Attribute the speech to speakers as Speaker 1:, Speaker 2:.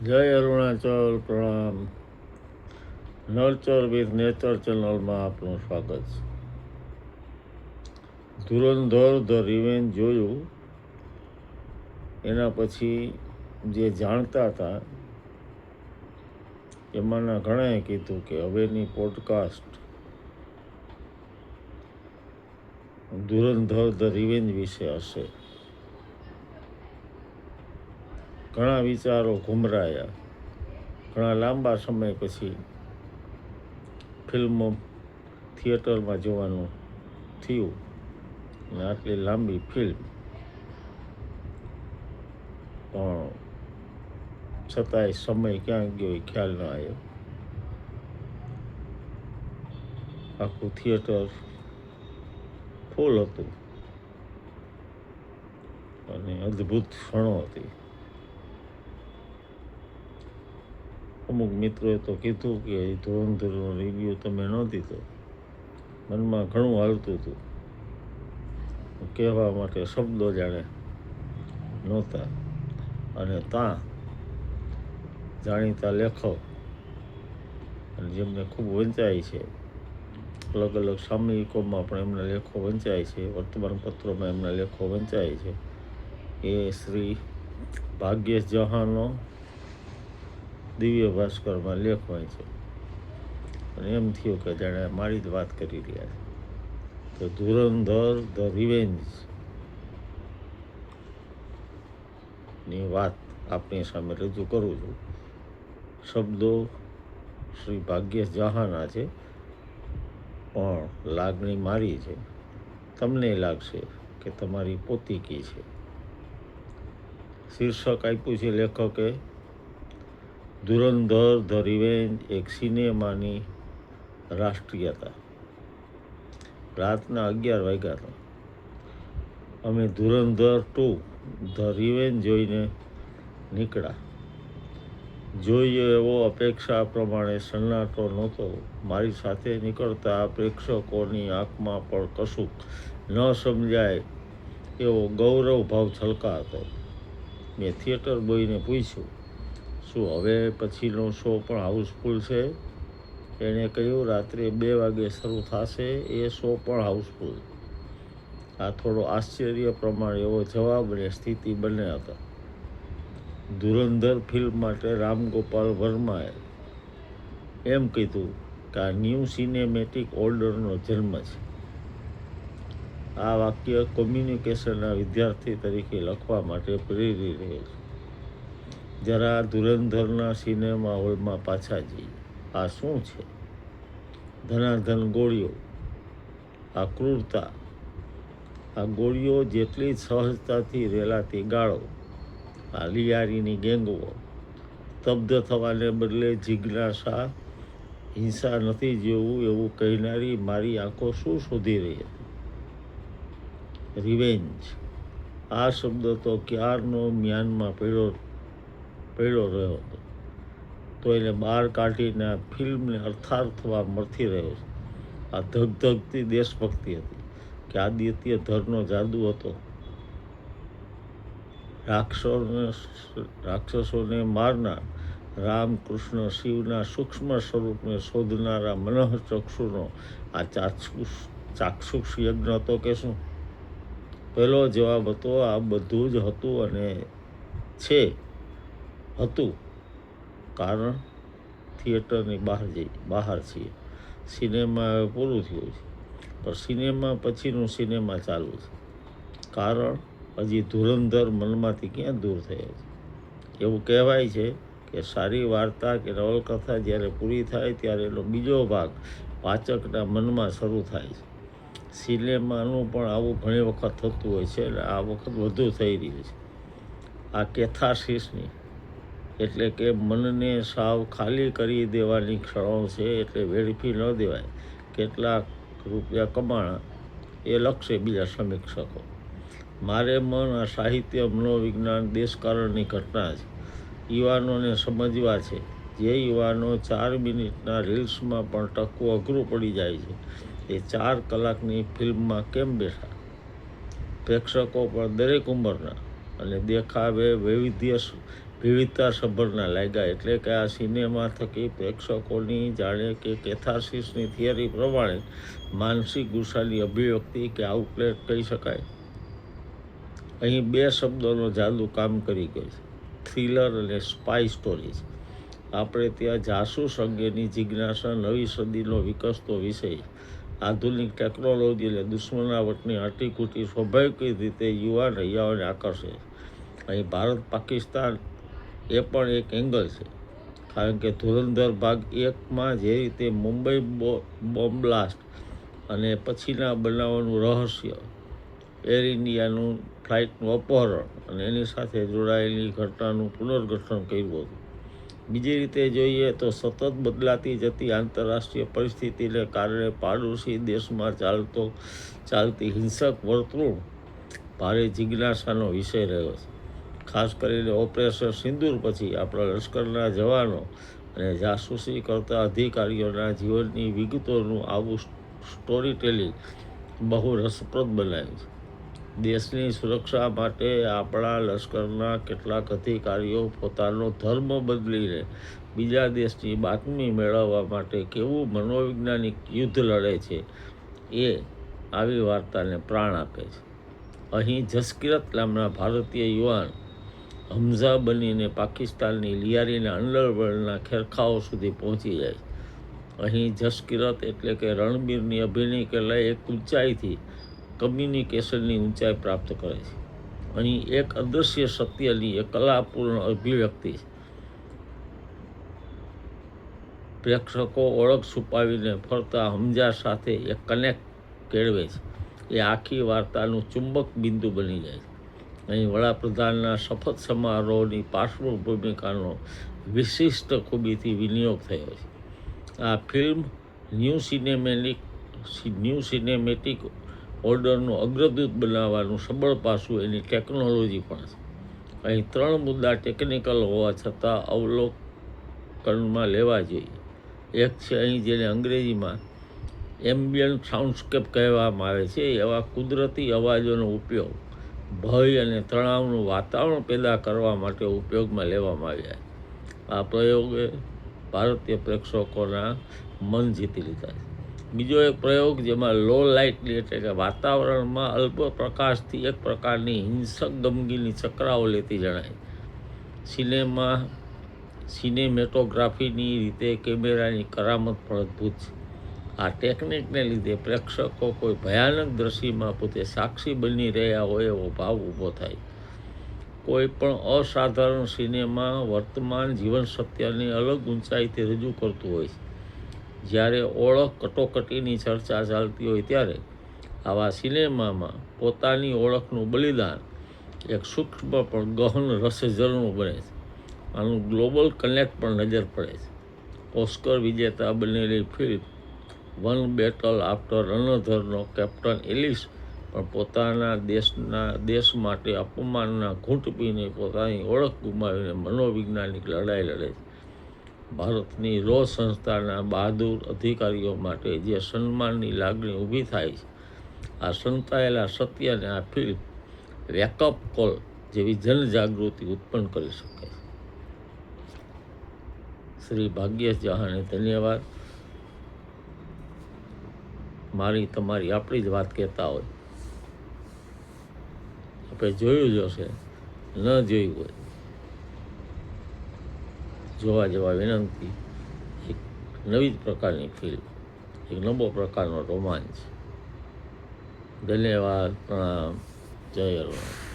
Speaker 1: જય અરુણાચલ, પ્રણામ. Nurture with nature ચેનલમાં આપનું સ્વાગત છે. ધુરંધર ધ રિવેન્જ જોયું, એના પછી જે જાણતા હતા એમાંના ઘણાએ કીધું કે હવેની પોડકાસ્ટ ધુરંધર ધ રિવેન્જ વિશે હશે. ઘણા વિચારો ઘુમરાયા. ઘણા લાંબા સમય પછી ફિલ્મો થિયેટરમાં જોવાનું થયું અને આટલી લાંબી ફિલ્મ પણ છતાંય સમય ક્યાં ગયો એ ખ્યાલ ન આવ્યો. આખું થિયેટર ફૂલ હતું અને અદ્ભુત ક્ષણો હતી. અમુક મિત્રોએ તો કીધું કે ધુરંધરનો રિવ્યૂ તમે ન દીધો. મનમાં ઘણું હાલતું હતું, કહેવા માટે શબ્દો જાણે નહોતા. અને ત્યાં જાણીતા લેખક અને જેમને ખૂબ વંચાય છે, અલગ અલગ સામયિકોમાં પણ એમના લેખો વંચાય છે, વર્તમાનપત્રોમાં એમના લેખો વંચાય છે, એ શ્રી ભાગ્યેશ જહાનો દિવ્ય ભાસ્કરમાં લેખ વાંચ્યો અને એમ થયું કે જાણે મારી જ વાત કરી રહ્યા છે. તો ધુરંધર ધ રિવેન્જ ની વાત આપણી સામે રજૂ કરું છું. શબ્દો શ્રી ભાગ્યેશ જહાના છે, પણ લાગણી મારી છે. તમને લાગશે કે તમારી પોતીકી છે. શીર્ષક આપ્યું છે લેખકે, ધુરંધર ધ રિવેન્જ એક સિનેમાની રાષ્ટ્રીયતા. રાતના 11 વાગ્યા હતા. અમે ધુરંધર 2 ધ રિવેન્જ જોઈને નીકળ્યા. જોઈએ એવો અપેક્ષા પ્રમાણે સન્નાટો નહોતો. મારી સાથે નીકળતા પ્રેક્ષકોની આંખમાં પણ કશું ન સમજાય એવો ગૌરવ ભાવ છલકાતો. મેં થિયેટર બોયને પૂછ્યું, શું હવે પછીનો શો પણ હાઉસફુલ છે? એણે કહ્યું, રાત્રે 2 વાગે શરૂ થશે એ શો પણ હાઉસફુલ. આ થોડો આશ્ચર્ય પ્રમાણે એવો જવાબ અને સ્થિતિ બંને હતા. ધુરંધર ફિલ્મ માટે રામગોપાલ વર્માએ એમ કીધું કે આ ન્યૂ સિનેમેટિક ઓર્ડરનો જન્મ છે. આ વાક્ય કોમ્યુનિકેશનના વિદ્યાર્થી તરીકે લખવા માટે પ્રેરી રહે છે. જરા ધુરંધરના સિનેમા હોલમાં પાછા જઈએ. આ શું છે? ધનાધન ગોળીઓ, આ ક્રૂરતા, આ ગોળીઓ જેટલી સહજતાથી રેલાતી ગાળો, આ લિયારીની ગેંગવો, સ્તબ્ધ થવાને બદલે જિજ્ઞાસા, હિંસા નથી જેવું એવું કહેનારી મારી આંખો શું શોધી રહી હતી? રિવેન્જ, આ શબ્દ તો ક્યારનો મ્યાનમાં પડ્યો રહ્યો હતો, તો એને બહાર કાઢીને આ ફિલ્મને અર્થાર્થવા મથી રહ્યો છે. આ ધગધગતી દેશભક્તિ હતી કે આદિત્ય ધરનો જાદુ હતો? રાક્ષસોને મારનાર રામ કૃષ્ણ શિવના સૂક્ષ્મ સ્વરૂપને શોધનારા મનઃચક્ષુનો આ ચાક્ષુષ યજ્ઞ હતો કે શું? પહેલો જવાબ હતો, આ બધું જ હતું અને હતું. કારણ થિયેટરની બહાર છીએ. સિનેમા હવે પૂરું થયું છે, પણ સિનેમા પછીનું સિનેમા ચાલુ છે. કારણ હજી ધુરંધર મનમાંથી ક્યાં દૂર થયા છે. એવું કહેવાય છે કે સારી વાર્તા કે નવલકથા જ્યારે પૂરી થાય ત્યારે એનો બીજો ભાગ વાચકના મનમાં શરૂ થાય છે. સિનેમાનું પણ આવું ઘણી વખત થતું હોય છે અને આ વખત વધુ થઈ રહ્યું છે. આ કેથાર્સિસની એટલે કે મનને સાવ ખાલી કરી દેવાની ક્ષણો છે. એટલે વેડફી ન દેવાય. કેટલાક રૂપિયા કમાણા એ લખશે બીજા સમીક્ષકો. મારે મન આ સાહિત્ય, મનોવિજ્ઞાન, દેશકારણની ઘટના છે. યુવાનોને સમજવા છે. જે યુવાનો 4 મિનિટના રીલ્સમાં પણ ટકવું અઘરું પડી જાય છે, એ 4 કલાકની ફિલ્મમાં કેમ બેઠા? પ્રેક્ષકો પણ દરેક ઉંમરના અને દેખાવે વિવિધતાસભરના લાગ્યા. એટલે કે આ સિનેમા થકી પ્રેક્ષકોની જાણે કે કેથાર્સિસની થિયરી પ્રમાણે માનસિક ગુસ્સાની અભિવ્યક્તિ કે આઉટલેટ કહી શકાય. અહીં બે શબ્દોનો જાદુ કામ કરી ગયો છે: થ્રિલર અને સ્પાય સ્ટોરીઝ. આપણે ત્યાં જાસૂસ અંગેની જિજ્ઞાસા નવી સદીનો વિકસતો વિષય, આધુનિક ટેકનોલોજી અને દુશ્મનાવટની આંટીઘૂંટી સ્વાભાવિક રીતે યુવાન હૈયાઓને આકર્ષે. અહીં ભારત પાકિસ્તાન એ પણ એક એંગલ છે, કારણ કે ધુરંધર ભાગ 1માં જે રીતે મુંબઈ બોમ્બ બ્લાસ્ટ અને પછીના બનાવોનું રહસ્ય, એર ઇન્ડિયાનું ફ્લાઇટનું અપહરણ અને એની સાથે જોડાયેલી ઘટનાનું પુનર્ગઠન કર્યું હતું. બીજી રીતે જોઈએ તો સતત બદલાતી જતી આંતરરાષ્ટ્રીય પરિસ્થિતિને કારણે પાડોશી દેશમાં ચાલતી હિંસક વર્તણૂક ભારે જિજ્ઞાસાનો વિષય રહ્યો છે. ખાસ કરીને ઓપરેશન સિંદૂર પછી આપણા લશ્કરના જવાનો અને જાસૂસી કરતા અધિકારીઓના જીવનની વિગતોનું આવું સ્ટોરી ટેલિંગ બહુ રસપ્રદ બનાવ્યું છે. દેશની સુરક્ષા માટે આપણા લશ્કરના કેટલાક અધિકારીઓ પોતાનો ધર્મ બદલીને બીજા દેશની બાતમી મેળવવા માટે કેવું મનોવૈજ્ઞાનિક યુદ્ધ લડે છે, એ આવી વાર્તાને પ્રાણ આપે છે. અહીં જસકિરત નામના ભારતીય યુવાન હમઝા બનીને પાકિસ્તાનની લિયારીના અંડરવર્લ્ડના ખેરખાઓ સુધી પહોંચી જાય. અહીં જસકિરત એટલે કે રણબીરની અભિનય કલા એક ઊંચાઈથી કમ્યુનિકેશનની ઊંચાઈ પ્રાપ્ત કરે છે. અહીં એક અદૃશ્ય સત્યની એક કલાપૂર્ણ અભિવ્યક્તિ છે. પ્રેક્ષકો ઓળખ છુપાવીને ફરતા હમઝા સાથે એક કનેક્ટ કેળવે છે. એ આખી વાર્તાનું ચુંબક બિંદુ બની જાય છે. અહીં વડાપ્રધાનના શપથ સમારોહની પાર્શ્વભૂમિકાનો વિશિષ્ટ ખૂબીથી વિનિયોગ થયો છે. આ ફિલ્મ ન્યૂ સિનેમેટિક ઓર્ડરનું અગ્રદૂત બનાવવાનું સબળ પાસું એની ટેકનોલોજી પણ છે. અહીં 3 મુદ્દા ટેકનિકલ હોવા છતાં અવલોકનમાં લેવા જોઈએ. એક છે અહીં જેને અંગ્રેજીમાં એમ્બિયન્ટ સાઉન્ડસ્કેપ કહેવામાં આવે છે, એવા કુદરતી અવાજોનો ઉપયોગ ભય અને તણાવનું વાતાવરણ પેદા કરવા માટે ઉપયોગમાં લેવામાં આવ્યા. આ પ્રયોગે ભારતીય પ્રેક્ષકોના મન જીતી લીધા છે. બીજો એક પ્રયોગ જેમાં લો લાઇટની એટલે કે વાતાવરણમાં અલ્પ પ્રકાશથી એક પ્રકારની હિંસક ગમગીની ચક્રાઓ લેતી જણાય. સિનેમેટોગ્રાફીની રીતે કેમેરાની કરામત પણ અદ્ભુત છે. આ ટેકનિકને લીધે પ્રેક્ષકો કોઈ ભયાનક દ્રશ્યમાં પોતે સાક્ષી બની રહ્યા હોય એવો ભાવ ઊભો થાય. કોઈ પણ અસાધારણ સિનેમા વર્તમાન જીવન સત્યની અલગ ઊંચાઈથી રજૂ કરતું હોય છે. જ્યારે ઓળખ કટોકટીની ચર્ચા ચાલતી હોય ત્યારે આવા સિનેમામાં પોતાની ઓળખનું બલિદાન એક સૂક્ષ્મ પણ ગહન રસઝરણું બને છે. આનું ગ્લોબલ કનેક્ટ પણ નજર પડે છે. ઓસ્કર વિજેતા બનેલી ફિલ્મ વન બેટલ આફ્ટર અનધરનો કેપ્ટન એલિસ પણ પોતાના દેશ માટે અપમાનના ઘૂંટ પીને પોતાની ઓળખ ગુમાવીને મનોવૈજ્ઞાનિક લડાઈ લડે છે. ભારતની રો સંસ્થાના બહાદુર અધિકારીઓ માટે જે સન્માનની લાગણી ઊભી થાય છે, આ સંતાયેલા સત્યને આ ફિલ્મ વેકઅપ કોલ જેવી જનજાગૃતિ ઉત્પન્ન કરી શકે છે. શ્રી ભાગ્યેશ જહાને ધન્યવાદ. મારી તમારી આપણી જ વાત કહેતા હોય, આપણે જોયું જશે, ન જોયું હોય જોવા જવા વિનંતી. એક નવી જ પ્રકારની ફિલ્મ, એક નવો પ્રકારનો રોમાંચ. ધન્યવાદ. પ્રણામ. જય હનુમાન.